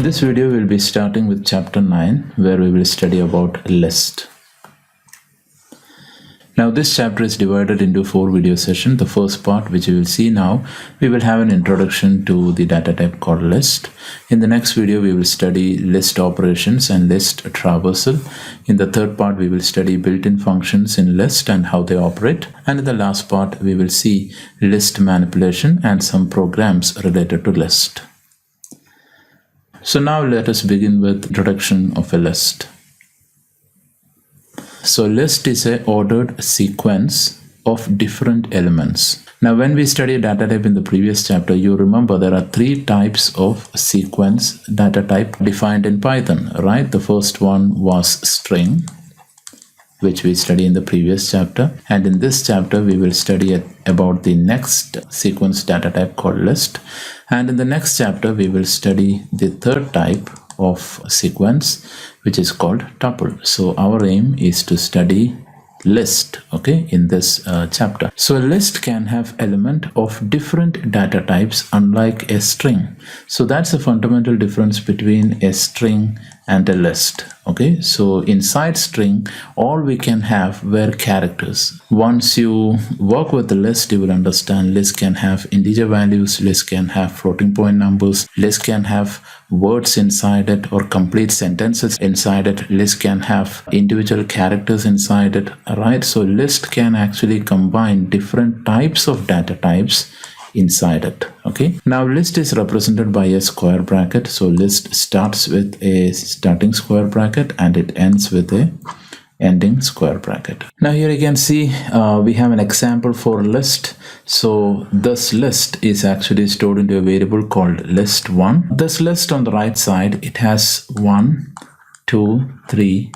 this video, we'll be starting with chapter 9, where we will study about list. Now, this chapter is divided into 4 video sessions. The first part, which you will see now, we will have an introduction to the data type called list. In the next video, we will study list operations and list traversal. In the third part, we will study built-in functions in list and how they operate. And in the last part, we will see list manipulation and some programs related to list. So now let us begin with introduction of a list. So list is a ordered sequence of different elements. Now when we studied data type in the previous chapter, you remember there are 3 types of sequence data type defined in Python, right? The first one was string, which we studied in the previous chapter. And in this chapter, we will study about the next sequence data type called list. And in the next chapter, we will study the third type of sequence, which is called tuple. So our aim is to study list, okay, in this chapter. So a list can have element of different data types, unlike a string. So that's a fundamental difference between a string and a list. Okay, so inside string, all we can have were characters. Once you work with the list, you will understand list can have integer values, list can have floating point numbers, list can have words inside it or complete sentences inside it, list can have individual characters inside it, right? So list can actually combine different types of data types inside it. Okay, now list is represented by a square bracket. So list starts with a starting square bracket and it ends with a ending square bracket. Now here you can see we have an example for list. So this list is actually stored into a variable called list1. This list on the right side, it has 1, 2, 3,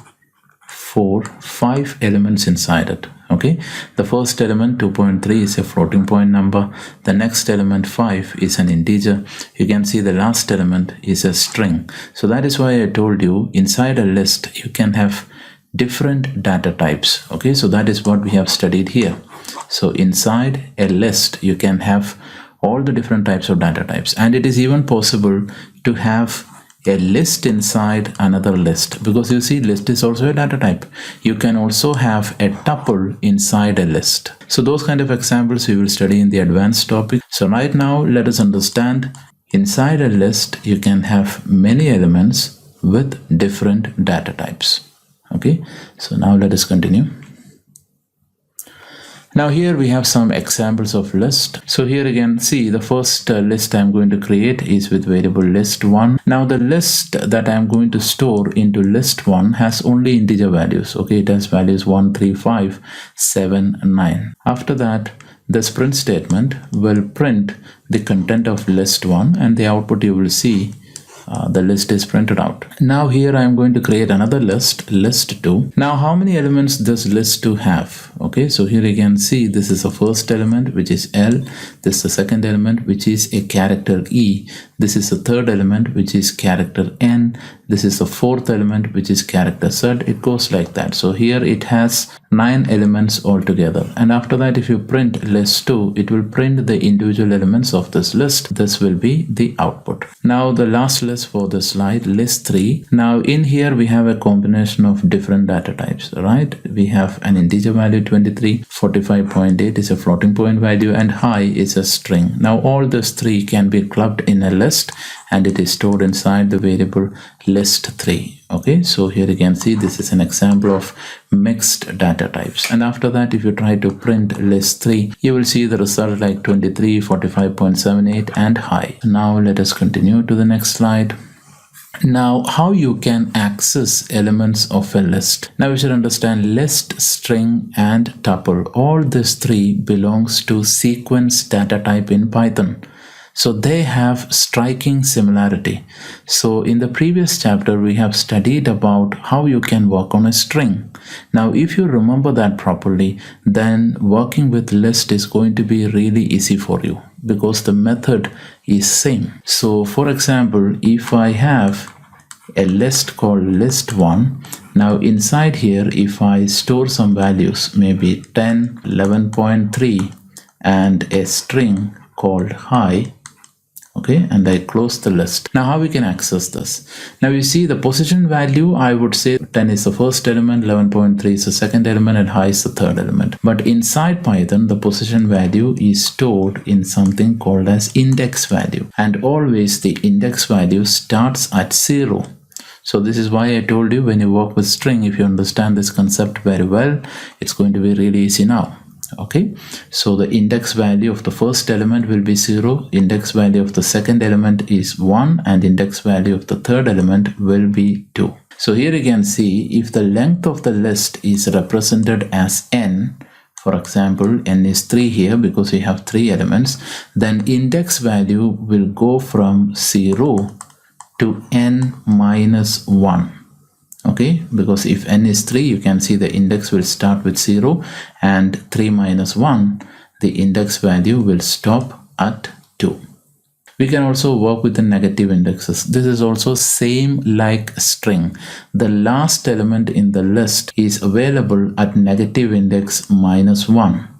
4, 5 elements inside it. Okay, the first element 2.3 is a floating point number. The next element 5 is an integer. You can see the last element is a string. So that is why I told you inside a list you can have different data types. Okay, so that is what we have studied here. So inside a list you can have all the different types of data types, and it is even possible to have a list inside another list, because you see list is also a data type. You can also have a tuple inside a list. So those kind of examples we will study in the advanced topic. So right now let us understand inside a list you can have many elements with different data types. Okay, so now let us continue. Now here we have some examples of list. So here again, see the first list I'm going to create is with variable list1. Now the list that I'm going to store into list1 has only integer values. Okay, it has values 1, 3, 5, 7, 9. After that, this print statement will print the content of list1, and the output you will see the list is printed out. Now here I am going to create another list, list2. Now how many elements does list2 have? Okay, so here you can see this is the first element, which is L. This is the second element, which is a character E. This is the third element, which is character N. This is the fourth element, which is character Z. It goes like that. So here it has 9 elements altogether. And after that, if you print list2, it will print the individual elements of this list. This will be the output. Now the last list for the slide, list3. Now in here we have a combination of different data types, right? We have an integer value 23, 45.8 is a floating point value, and high is a string. Now all these 3 can be clubbed in a list, and it is stored inside the variable list3. Okay, so here you can see this is an example of mixed data types. And after that, if you try to print list3, you will see the result like 23, 45.78 and high. Now let us continue to the next slide. Now how you can access elements of a list. Now we should understand list, string and tuple. All these 3 belongs to sequence data type in Python. So they have striking similarity. So in the previous chapter, we have studied about how you can work on a string. Now, if you remember that properly, then working with list is going to be really easy for you, because the method is same. So for example, if I have a list called list1, now inside here, if I store some values, maybe 10, 11.3 and a string called high, Okay, and I close the list. Now how we can access this? Now you see the position value, I would say 10 is the first element, 11.3 is the second element, and high is the third element. But inside Python, the position value is stored in something called as index value. And always the index value starts at 0. So this is why I told you when you work with string, if you understand this concept very well, it's going to be really easy now. Okay, so the index value of the first element will be 0, index value of the second element is 1, and index value of the third element will be 2. So here you can see if the length of the list is represented as n, for example n is 3 here because we have 3 elements, then index value will go from 0 to n minus 1. Okay, because if n is 3, you can see the index will start with 0, and 3 minus 1, the index value will stop at 2. We can also work with the negative indexes. This is also same like string. The last element in the list is available at negative index minus 1.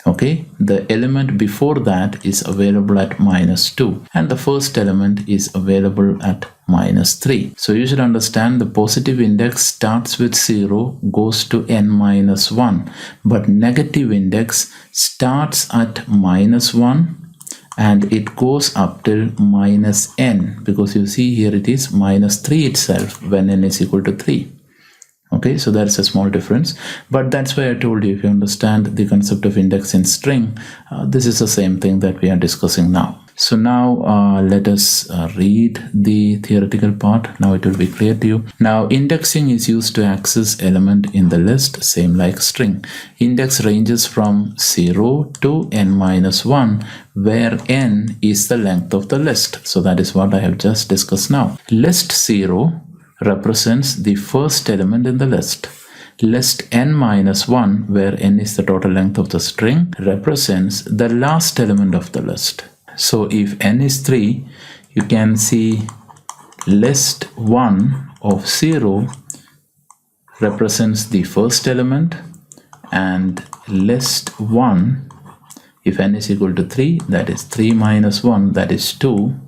Okay, the element before that is available at minus 2, and the first element is available at minus 3. So you should understand the positive index starts with 0, goes to n minus 1, but negative index starts at minus 1 and it goes up till minus n, because you see here it is minus 3 itself when n is equal to 3. Okay, so that's a small difference, but that's why I told you if you understand the concept of index in string, this is the same thing that we are discussing now. So now let us read the theoretical part. Now it will be clear to you. Now indexing is used to access element in the list, same like string. Index ranges from 0 to n minus 1, where n is the length of the list. So that is what I have just discussed now. List 0 represents the first element in the list. List n minus 1, where n is the total length of the string, represents the last element of the list. So if n is 3, you can see list 1 of 0 represents the first element, and list 1, if n is equal to 3, that is 3 minus 1, that is 2,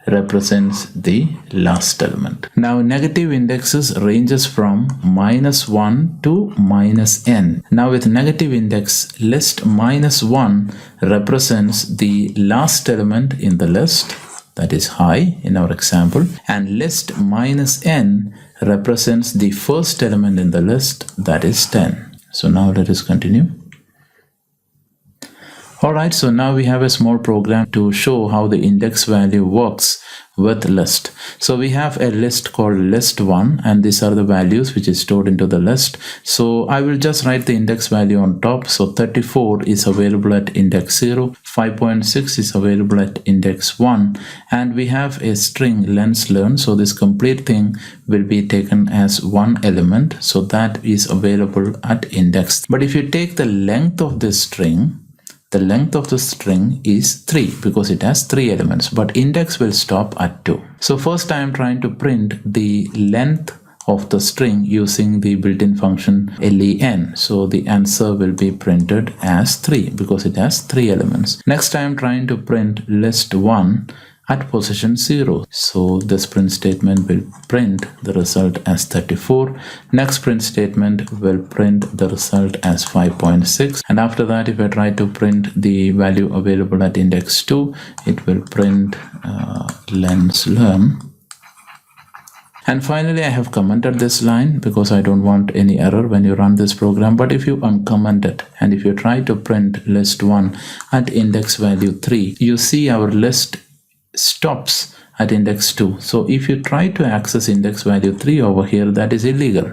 represents the last element. Now negative indexes ranges from minus 1 to minus n. Now with negative index, list minus 1 represents the last element in the list, that is high in our example, and list minus n represents the first element in the list, that is 10. So now let us continue. Alright, so now we have a small program to show how the index value works with list. So we have a list called list1, and these are the values which is stored into the list. So I will just write the index value on top. So 34 is available at index 0, 5.6 is available at index 1, and we have a string length. So this complete thing will be taken as one element, so that is available at index. But if you take the length of this string, the length of the string is 3 because it has 3 elements, but index will stop at 2. So first I am trying to print the length of the string using the built-in function len. So the answer will be printed as 3 because it has 3 elements. Next I am trying to print list 1 at position 0. So this print statement will print the result as 34. Next print statement will print the result as 5.6. And after that, if I try to print the value available at index 2, it will print length. And finally, I have commented this line because I don't want any error when you run this program. But if you uncomment it and if you try to print list 1 at index value 3, you see our list stops at index 2. So if you try to access index value 3 over here, that is illegal.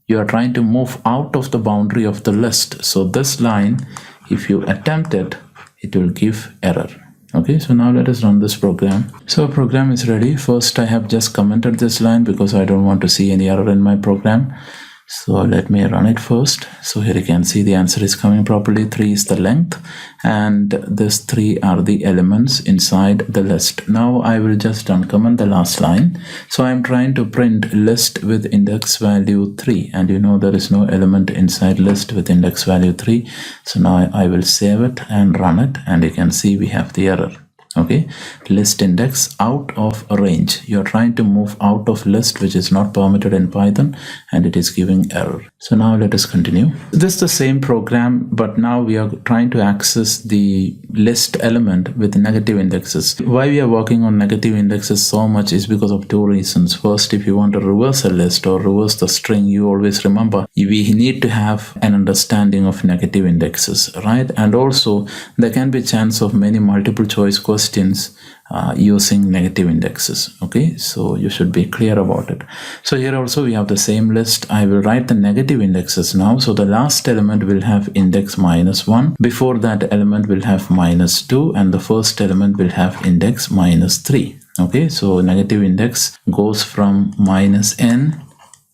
You are trying to move out of the boundary of the list. So this line, if you attempt it, it will give error. Okay, so now let us run this program. So program is ready. First I have just commented this line because I don't want to see any error in my program. So let me run it first. So here you can see the answer is coming properly. 3 is the length, and this 3 are the elements inside the list. Now I will just uncomment the last line. So I'm trying to print list with index value 3, and you know there is no element inside list with index value 3. So now I will save it and run it, and you can see we have the error. Okay, list index out of range. You're trying to move out of list, which is not permitted in Python, and it is giving error. So now let us continue. This is the same program, but now we are trying to access the list element with negative indexes. Why we are working on negative indexes so much is because of two reasons. First, if you want to reverse a list or reverse the string, you always remember we need to have an understanding of negative indexes, right? And also there can be chance of many multiple choice questions using negative indexes. Okay, so you should be clear about it. So here also we have the same list. I will write the negative indexes now. So the last element will have index -1. Before that element will have -2, and the first element will have index -3. Okay, so negative index goes from -n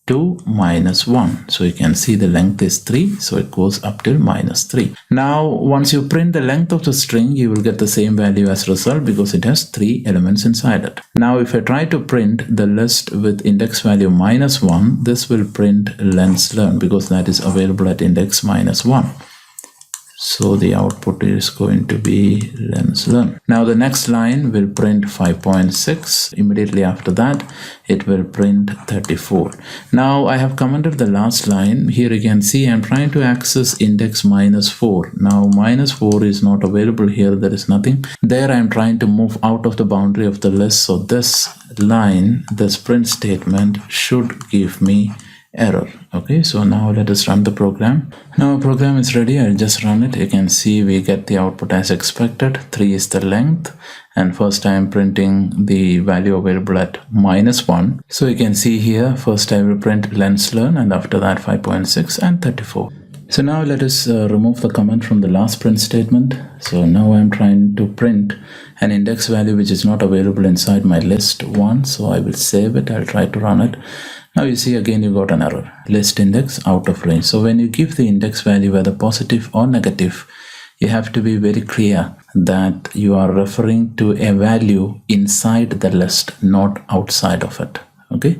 to -1. So you can see the length is 3, so it goes up till -3. Now once you print the length of the string, you will get the same value as result because it has 3 elements inside it. Now if I try to print the list with index value -1, this will print length because that is available at index -1. So the output is going to be length. Now the next line will print 5.6. Immediately after that, it will print 34. Now I have commented the last line. Here you can see I'm trying to access index -4. Now -4 is not available here. There is nothing. There I'm trying to move out of the boundary of the list. So this line, this print statement should give me error. Okay, so now let us run the program. Now our program is ready. I'll just run it. You can see we get the output as expected. 3 is the length, and first I am printing the value available at -1. So you can see here first I will print length, and after that 5.6 and 34. So now let us remove the comment from the last print statement. So now I'm trying to print an index value which is not available inside my list 1. So I will save it. I'll try to run it. Now you see again you got an error, list index out of range. So when you give the index value whether positive or negative, you have to be very clear that you are referring to a value inside the list, not outside of it. Okay.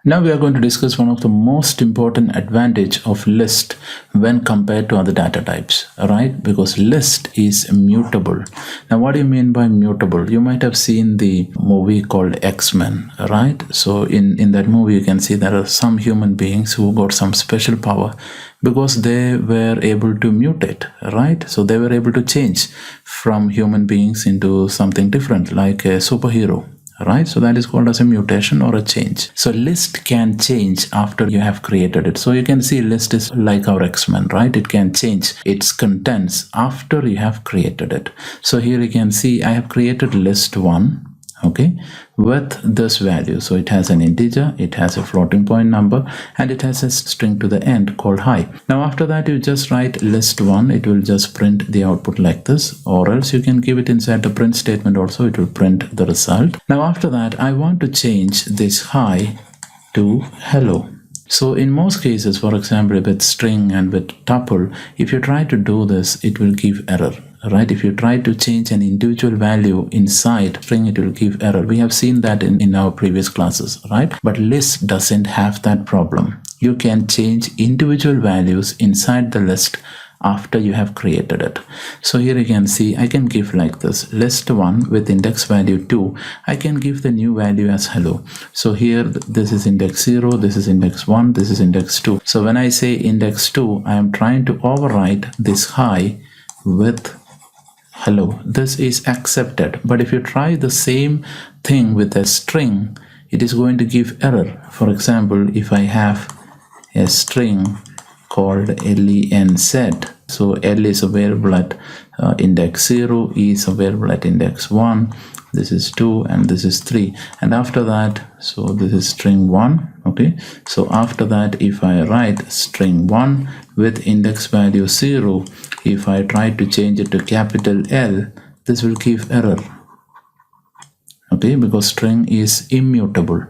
Now we are going to discuss one of the most important advantage of list when compared to other data types, right? Because list is mutable. Now what do you mean by mutable? You might have seen the movie called X-Men, right? So in that movie you can see there are some human beings who got some special power because they were able to mutate, right? So they were able to change from human beings into something different, like a superhero. Right, so that is called as a mutation or a change. So list can change after you have created it. So you can see list is like our X-Men, right? It can change its contents after you have created it. So here you can see I have created list 1, okay, with this value. So it has an integer, it has a floating point number, and it has a string to the end called hi. Now after that you just write list 1. It will just print the output like this, or else you can give it inside the print statement also. It will print the result. Now after that I want to change this hi to hello. So in most cases, for example with string and with tuple, if you try to do this, it will give error. Right, if you try to change an individual value inside string, it will give error. We have seen that in our previous classes, right? But list doesn't have that problem. You can change individual values inside the list after you have created it. So here you can see I can give like this, list 1 with index value 2. I can give the new value as hello. So here this is index 0, this is index 1, this is index 2. So when I say index 2, I am trying to override this hi with hello. This is accepted. But if you try the same thing with a string, it is going to give error. For example, if I have a string called lenz, so L is available at index 0, E is available at index 1, this is 2, and this is 3, and after that, so this is string 1. Okay, so after that if I write string 1 with index value 0, if I try to change it to capital L, this will give error. okay, because string is immutable.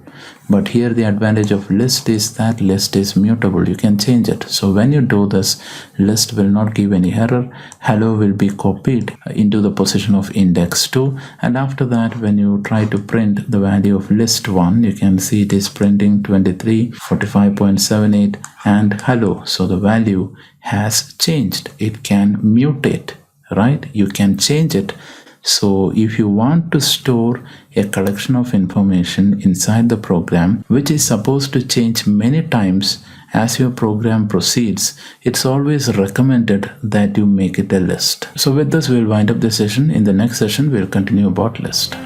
But here the advantage of list is that list is mutable. You can change it. So when you do this, list will not give any error. Hello will be copied into the position of index 2. And after that, when you try to print the value of list 1, you can see it is printing 2345.78 and hello. So the value has changed. It can mutate, right? You can change it. So if you want to store a collection of information inside the program, which is supposed to change many times as your program proceeds, it's always recommended that you make it a list. So with this, we'll wind up the session. In the next session, we'll continue about list.